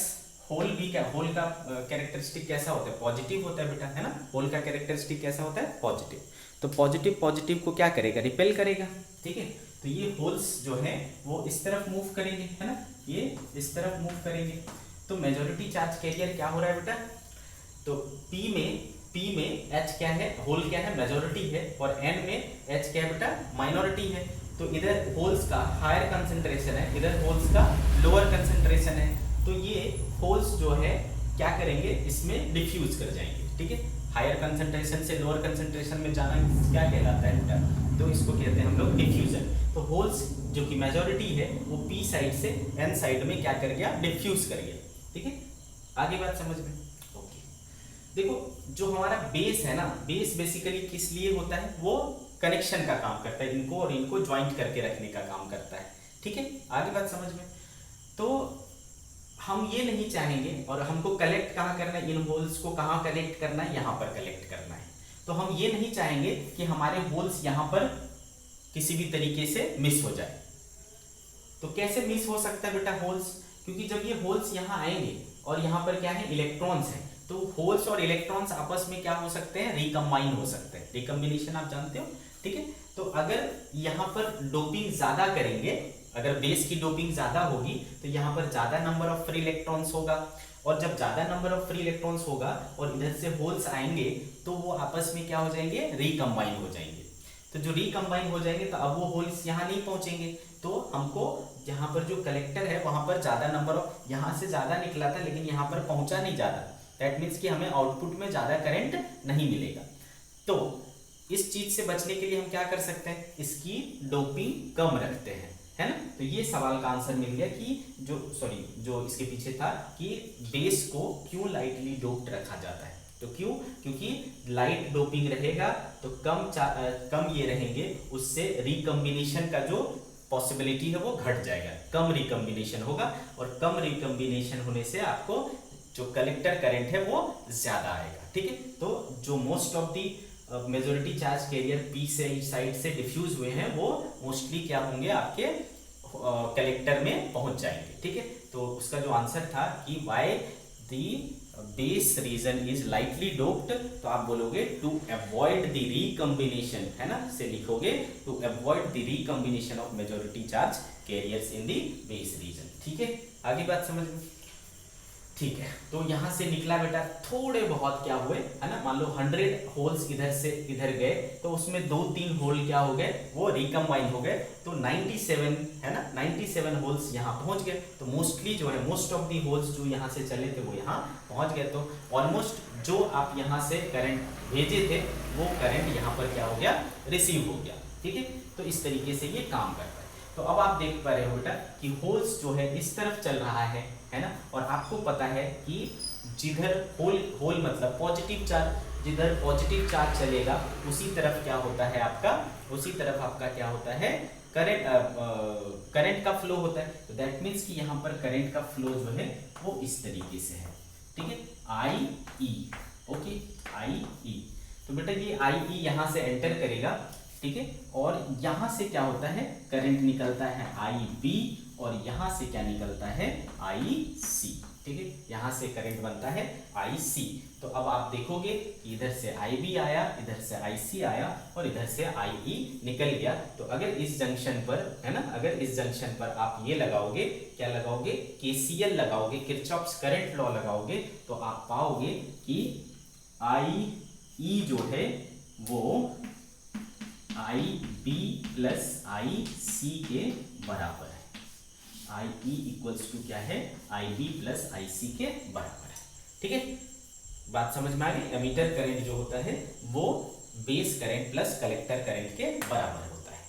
होल भी, क्या होल का कैरेक्टरिस्टिक कैसा होता है, पॉजिटिव होता है बेटा, है ना। होल का कैरेक्टरिस्टिक कैसा होता है, पॉजिटिव। तो पॉजिटिव पॉजिटिव को क्या करेगा, रिपेल करेगा। ठीक है, तो ये होल्स जो है वो इस तरफ मूव करेंगे, है ना, ये इस तरफ मूव करेंगे। तो मेजॉरिटी चार्ज कैरियर क्या हो रहा है बेटा, तो P में H क्या है, होल क्या है, मेजॉरिटी है, और N में H क्या है बेटा, माइनॉरिटी है। तो इधर होल्स का हायर कंसेंट्रेशन है, इधर होल्स का लोअर कंसेंट्रेशन है। तो ये होल्स जो है क्या करेंगे, इसमें डिफ्यूज कर जाएंगे। ठीक है, हायर कंसेंट्रेशन से लोअर कंसेंट्रेशन में जाना क्या कहलाता है बेटा, तो इसको कहते हैं हम लोग डिफ्यूजन। तो होल्स जो कि मेजॉरिटी है वो P साइड से N साइड में क्या कर गया, डिफ्यूज कर गया। ठीक है, आगे बात समझ में। ओके, देखो जो हमारा बेस है ना, बेस बेसिकली किस लिए होता है, वो कनेक्शन का काम करता है, इनको और इनको ज्वाइंट करके रखने का काम करता है। ठीक है, आगे बात समझ में। तो हम ये नहीं चाहेंगे, और हमको कलेक्ट कहाँ करना है, इन होल्स को कहाँ कलेक्ट करना है, यहाँ पर कलेक्ट करना है। तो हम ये नहीं चाहेंगे कि हमारे होल्स यहाँ पर किसी भी तरीके से मिस हो जाए। तो कैसे मिस हो सकता है बेटा होल्स, क्योंकि जब ये होल्स यहाँ आएंगे और यहाँ पर क्या है, इलेक्ट्रॉन्स हैं, तो होल्स और इलेक्ट्रॉन्स आपस में क्या हो सकते हैं, रिकम्बाइन हो सकते हैं। रिकम्बिनेशन आप जानते हो। ठीक है, तो अगर यहाँ पर डोपिंग ज्यादा करेंगे, अगर बेस की डोपिंग ज्यादा होगी, तो यहाँ पर ज्यादा नंबर ऑफ फ्री इलेक्ट्रॉन्स होगा, और जब ज्यादा नंबर ऑफ फ्री इलेक्ट्रॉन्स होगा और इधर से होल्स आएंगे, तो वो आपस में क्या हो जाएंगे, रिकम्बाइन हो जाएंगे। तो जो रिकम्बाइन हो जाएंगे, तो अब वो होल्स यहाँ नहीं पहुंचेंगे, तो हमको यहाँ पर जो कलेक्टर है वहां पर ज्यादा नंबर ऑफ, यहाँ से ज्यादा निकला था लेकिन यहाँ पर पहुंचा नहीं ज्यादा, दैट मीन्स कि हमें आउटपुट में ज्यादा करंट नहीं मिलेगा। तो इस चीज से बचने के लिए हम क्या कर सकते हैं, इसकी डोपिंग कम रखते हैं, है ना। तो ये सवाल का आंसर मिल गया कि जो इसके पीछे था कि बेस को क्यों लाइटली डोप्ड रखा जाता है। तो क्यों, क्योंकि लाइट डोपिंग रहेगा तो कम ये रहेंगे, उससे रिकम्बिनेशन का जो पॉसिबिलिटी है वो घट जाएगा, कम रिकम्बिनेशन होगा, और कम रिकम्बिनेशन होने से आपको जो कलेक्टर करंट है वो ज्यादा आएगा। ठीक है, तो जो most of the majority charge career P से साइड से डिफ्यूज हुए हैं, वो मोस्टली क्या होंगे, आपके कलेक्टर में पहुंच जाएंगे। ठीक है, तो उसका जो आंसर था कि why the base reason is lightly doped, तो आप बोलोगे टू अवॉइड द रिकम्बिनेशन, है ना, से लिखोगे to avoid the recombination of majority charge carriers in the base region. ठीक है, आगे बात समझ में। ठीक है, तो यहां से निकला बेटा थोड़े बहुत क्या हुए, है ना, मान लो 100 होल्स इधर से इधर गए, तो उसमें 2-3 होल क्या हो गए, वो रिकम्बाइन हो गए, तो 97, है ना, 97 होल्स यहाँ पहुंच गए। तो मोस्टली जो है, मोस्ट ऑफ दी होल्स जो यहाँ से चले थे वो यहाँ पहुंच गए। तो ऑलमोस्ट जो आप यहाँ से करंट भेजे थे वो करंट यहाँ पर क्या हो गया, रिसीव हो गया। ठीक है, तो इस तरीके से ये काम करता है। तो अब आप देख पा रहे हो बेटा कि होल्स जो है इस तरफ चल रहा है ना, और आपको पता है कि जिधर होल मतलब पॉजिटिव चार्ज, जिधर पॉजिटिव चार्ज चलेगा उसी तरफ क्या होता है आपका, उसी तरफ आपका क्या होता है, करंट का फ्लो होता है, तो दैट मीन्स कि यहाँ पर करंट का फ्लो जो है वो इस तरीके से है, ठीक है, आई ई, ओके, आई ई। तो बेटा ये आई ई यहाँ से एंटर करेगा, ठीक है, और यहाँ से क्या होता है, करंट निकलता है आई बी, और यहाँ से क्या निकलता है, आई सी, ठीक है, यहाँ से करंट बनता है आई सी। तो अब आप देखोगे कि इधर से आई बी आया, इधर से आई सी आया, और इधर से आई ई निकल गया। तो अगर इस जंक्शन पर, है ना, अगर इस जंक्शन पर आप ये लगाओगे, क्या लगाओगे, केसीएल लगाओगे, किरचॉफ्स करंट लॉ लगाओगे, तो आप पाओगे कि आई ई जो है वो आई बी प्लस आई सी के बराबर है। आई ई इक्वल्स टू क्या है, आई बी प्लस आई सी के बराबर है, ठीक है, बात समझ में आ गई। एमीटर करंट जो होता है वो base current plus collector current के बराबर होता है।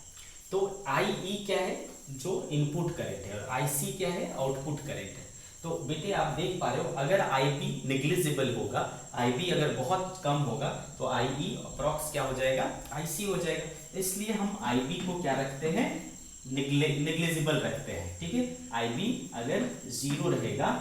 तो आई ई क्या है, जो इनपुट करंट है, और आई सी क्या है, आउटपुट करंट है। तो बेटे आप देख पा रहे हो, अगर आई बी निग्लिजिबल होगा, आई बी अगर बहुत कम होगा, तो आई ई अप्रॉक्स क्या हो जाएगा, आई सी हो जाएगा। इसलिए हम आई बी को क्या रखते हैं, निग्लिजिबल रखते हैं, ठीक है। आई बी अगर 0 रहेगा,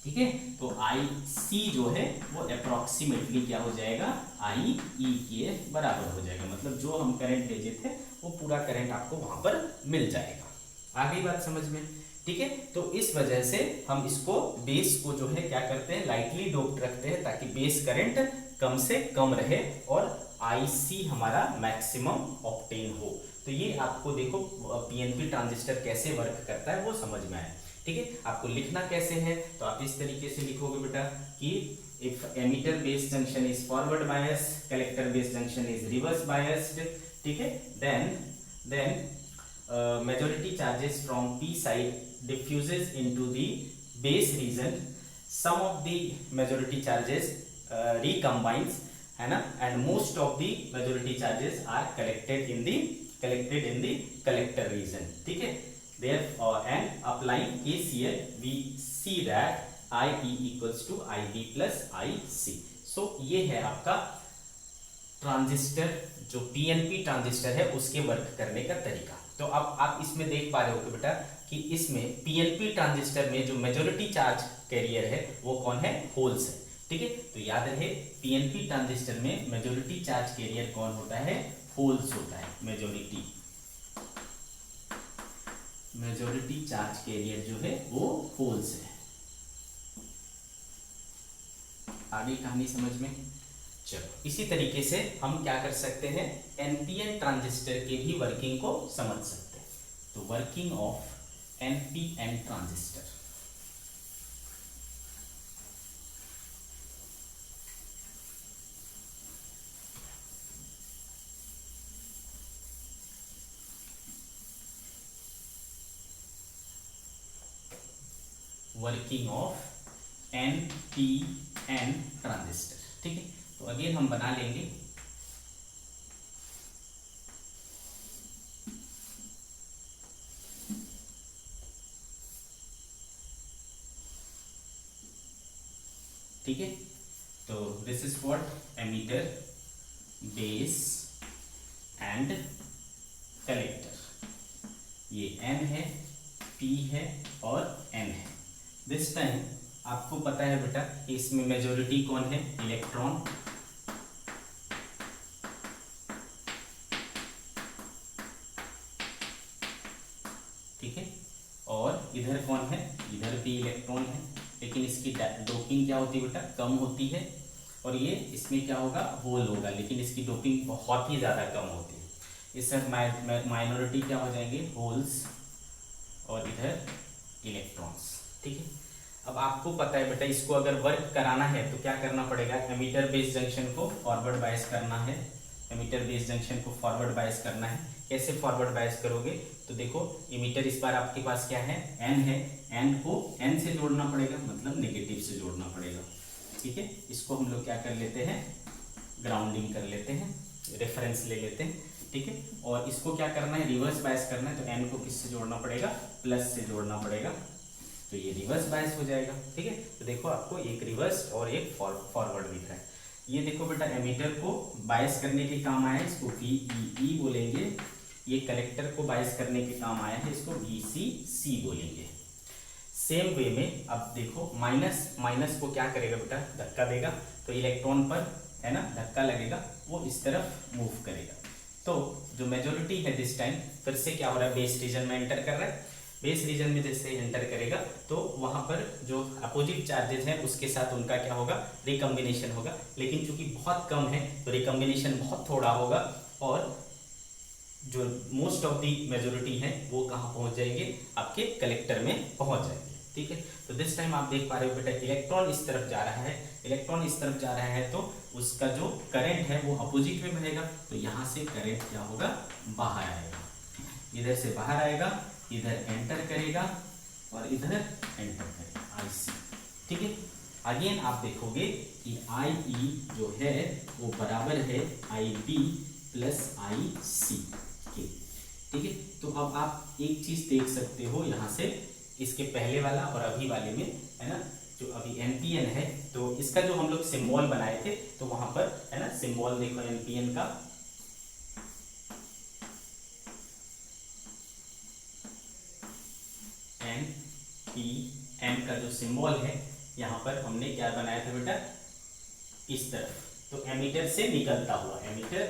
ठीक है, तो आई सी जो है वो अप्रोक्सीमेटली क्या हो जाएगा, आई ई के बराबर हो जाएगा। मतलब जो हम करंट भेजे थे वो पूरा करंट आपको वहां पर मिल जाएगा। आ गई बात समझ में, ठीक है। तो इस वजह से हम इसको बेस को जो है क्या करते हैं, लाइटली डोप्ड रखते हैं, ताकि बेस करंट कम से कम रहे और आईसी हमारा मैक्सिमम ऑब्टेन हो। तो ये आपको देखो पीएनपी ट्रांजिस्टर कैसे वर्क करता है वो समझ में आया, ठीक है। आपको लिखना कैसे है, तो आप इस तरीके से लिखोगे बेटा कि if emitter base junction is forward bias, collector base junction is reverse biased, ठीक है, then majority charges from P side diffuses into the base region, some of the majority charges recombines, है ना, and most of the majority charges are collected in the collector region, ठीक है। Therefore and applying KCL we see that IE equals to IB plus IC। so ये है आपका ट्रांजिस्टर, जो पीएनपी ट्रांजिस्टर है उसके वर्क करने का तरीका। तो अब आप इसमें देख पा रहे हो कि बेटा कि इसमें पीएनपी ट्रांजिस्टर में जो मेजॉरिटी चार्ज कैरियर है वो कौन है, होल्स है, ठीक है। तो याद रहे पीएनपी ट्रांजिस्टर में मेजॉरिटी चार्ज कैरियर कौन होता है, होल्स होता है। मेजॉरिटी चार्ज कैरियर जो है वो होल्स है। आगे कहानी समझ में। चलो इसी तरीके से हम क्या कर सकते हैं, एनपीएन ट्रांजिस्टर के भी वर्किंग को समझ सकते हैं। तो working of NPN transistor, working of NPN transistor, ठीक है। तो अगेन हम बना लेंगे, ठीक है। तो this is what emitter base and collector, ये एन है, पी है और एन है। दिस टाइम आपको पता है बेटा कि इसमें मेजॉरिटी कौन है, इलेक्ट्रॉन, ठीक है, और इधर कौन है, इधर भी इलेक्ट्रॉन है, लेकिन इसकी डोपिंग क्या होती है बेटा, कम होती है, और ये इसमें क्या होगा, होल होगा, लेकिन इसकी डोपिंग बहुत ही ज़्यादा कम होती है। इसमें माइनॉरिटी क्या हो जाएंगे, होल्स, और इधर इलेक्ट्रॉन्स, ठीक है। अब आपको पता है बेटा इसको अगर वर्क कराना है तो क्या करना पड़ेगा, एमीटर बेस जंक्शन को फॉरवर्ड बायस करना है, एमीटर बेस जंक्शन को फॉरवर्ड बायस करना है। कैसे फॉरवर्ड बायस करोगे, तो देखो एमीटर इस बार आपके पास क्या है, एन है, एन को एन से जोड़ना पड़ेगा, मतलब नेगेटिव से जोड़ना पड़ेगा, ठीक है। इसको हम लोग क्या कर लेते हैं, ग्राउंडिंग कर लेते हैं, रेफरेंस ले लेते हैं, ठीक है। और इसको क्या करना है, रिवर्स बायस करना है, तो एन को किससे जोड़ना पड़ेगा, प्लस से जोड़ना पड़ेगा, तो ये रिवर्स बायस हो जाएगा, ठीक है। तो देखो आपको एक रिवर्स और एक फॉरवर्ड दिख रहा है। ये देखो बेटा एमीटर को बायस करने के काम आया, इसको VEE बोलेंगे। ये कलेक्टर को बायस करने के काम आया है, इसको VCC बोलेंगे। सेम वे में अब देखो माइनस, माइनस को क्या करेगा बेटा, धक्का देगा, तो इलेक्ट्रॉन पर है ना धक्का लगेगा, वो इस तरफ मूव करेगा। तो जो मेजॉरिटी है दिस टाइम फिर से क्या हो रहा है, बेस रीजन में एंटर कर रहा है। बेस रीजन में जैसे एंटर करेगा तो वहां पर जो अपोजिट चार्जेस हैं उसके साथ उनका क्या होगा, रिकम्बिनेशन होगा। लेकिन चूंकि बहुत कम है तो रिकम्बिनेशन बहुत थोड़ा होगा, और जो मोस्ट ऑफ दी मेजॉरिटी है वो कहाँ पहुंच जाएंगे, आपके कलेक्टर में पहुंच जाएंगे। ठीक है, तो दिस टाइम आप देख पा रहे हो बेटा इलेक्ट्रॉन इस तरफ जा रहा है, इलेक्ट्रॉन इस तरफ जा रहा है, तो उसका जो करंट है वो अपोजिट में बहेगा, तो यहाँ से करंट क्या होगा, बाहर आएगा, इधर से बाहर आएगा, इधर एंटर करेगा और इधर एंटर करेगा, IC। ठीक है, अगेन आप देखोगे कि IE जो है वो बराबर है IB प्लस IC के। ठीक है, तो अब आप एक चीज देख सकते हो यहाँ से, इसके पहले वाला और अभी वाले में है ना, जो अभी NPN है तो इसका जो हम लोग सिंबल बनाए थे तो वहां पर है ना सिंबल देखो NPN का, NPN का जो सिंबल है यहाँ पर हमने क्या बनाया था बेटा, इस तरफ, तो एमीटर से निकलता हुआ, एमीटर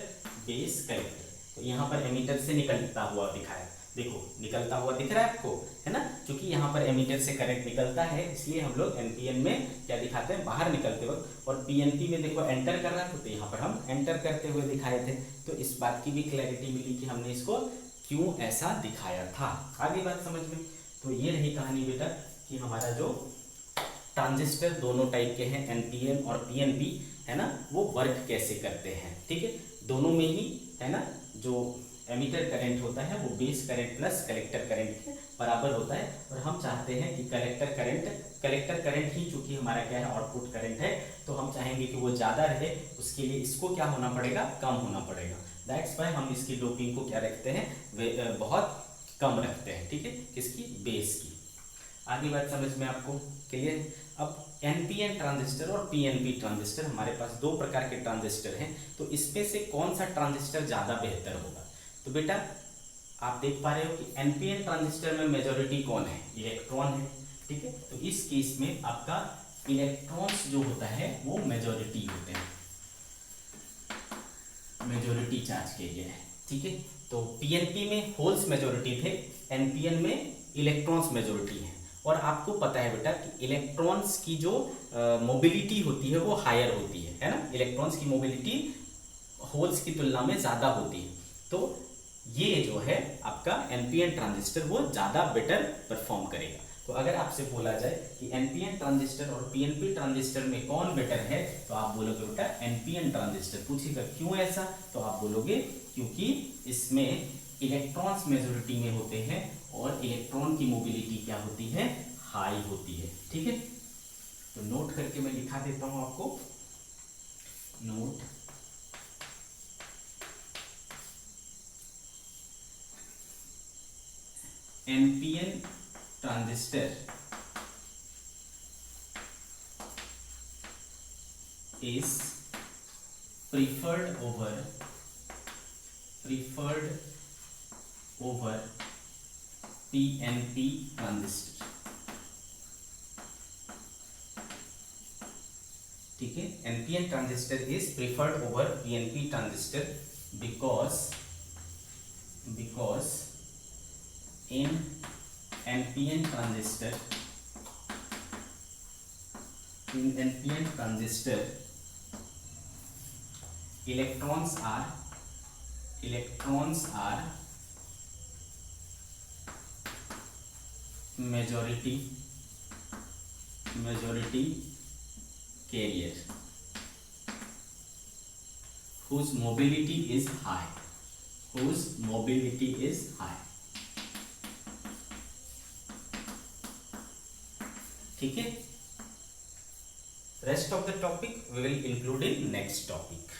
बेस कलेक्टर, तो यहाँ पर एमीटर से निकलता हुआ दिखाया, देखो निकलता हुआ दिख रहा है आपको, है ना, क्योंकि यहाँ पर एमीटर से करंट निकलता है इसलिए हम लोग NPN में क्या दिखाते हैं, बाहर निकलते वक्त, और PNP में देखो एंटर कर रहा है तो यहाँ पर हम एंटर करते हुए दिखाए थे। तो इस बात की भी क्लैरिटी मिली कि हमने इसको क्यों ऐसा दिखाया था। आगे बात समझ में, तो ये रही कहानी बेटा कि हमारा जो ट्रांजिस्टर दोनों टाइप के हैं, NPN और PNP, है ना, वो वर्क कैसे करते हैं। ठीक है, दोनों में ही है ना जो एमीटर करंट होता है वो base current plus collector current के बराबर होता है, और हम चाहते हैं कि कलेक्टर करंट ही चूंकि हमारा क्या है आउटपुट करंट है, तो हम चाहेंगे कि वो ज़्यादा रहे, उसके लिए इसको क्या होना पड़ेगा, कम होना पड़ेगा। दैट्स वाई हम इसकी डोपिंग को क्या रखते हैं, बहुत कम रखते हैं। ठीक है, किसकी, बेस की। आगे बात समझ में आपको क्लियर। अब NPN ट्रांजिस्टर और PNP ट्रांजिस्टर, हमारे पास दो प्रकार के ट्रांजिस्टर हैं, तो इसमें से कौन सा ट्रांजिस्टर ज़्यादा बेहतर होगा। तो बेटा आप देख पा रहे हो कि NPN ट्रांजिस्टर में मेजॉरिटी कौन है, इलेक्ट्रॉन है। ठीक है, तो इस केस में आपका इलेक्ट्रॉन्स जो होता है वो मेजॉरिटी होते हैं, मेजॉरिटी चार्ज के लिए है। ठीक है, तो PNP में होल्स मेजॉरिटी थे, NPN में इलेक्ट्रॉन्स मेजॉरिटी है। और आपको पता है बेटा कि इलेक्ट्रॉन्स की जो मोबिलिटी होती है वो हायर होती है ना, इलेक्ट्रॉन्स की मोबिलिटी होल्स की तुलना में ज़्यादा होती है। तो ये जो है आपका NPN ट्रांजिस्टर वो ज़्यादा बेटर परफॉर्म करेगा। तो अगर आपसे बोला जाए कि NPN ट्रांजिस्टर और PNP ट्रांजिस्टर में कौन बेटर है, तो आप बोलोगे बेटा NPN ट्रांजिस्टर। पूछेगा क्यों ऐसा, तो आप बोलोगे क्योंकि इसमें इलेक्ट्रॉन्स मेजॉरिटी में होते हैं और इलेक्ट्रॉन की मोबिलिटी क्या होती है, हाई होती है। ठीक है, तो नोट करके मैं लिखा देता हूं आपको, note NPN transistor is preferred over PNP transistor. ठीक है, NPN transistor is preferred over PNP transistor because in NPN transistor electrons are majority carrier whose mobility is high, ठीक है। Rest of the topic we will include in next topic.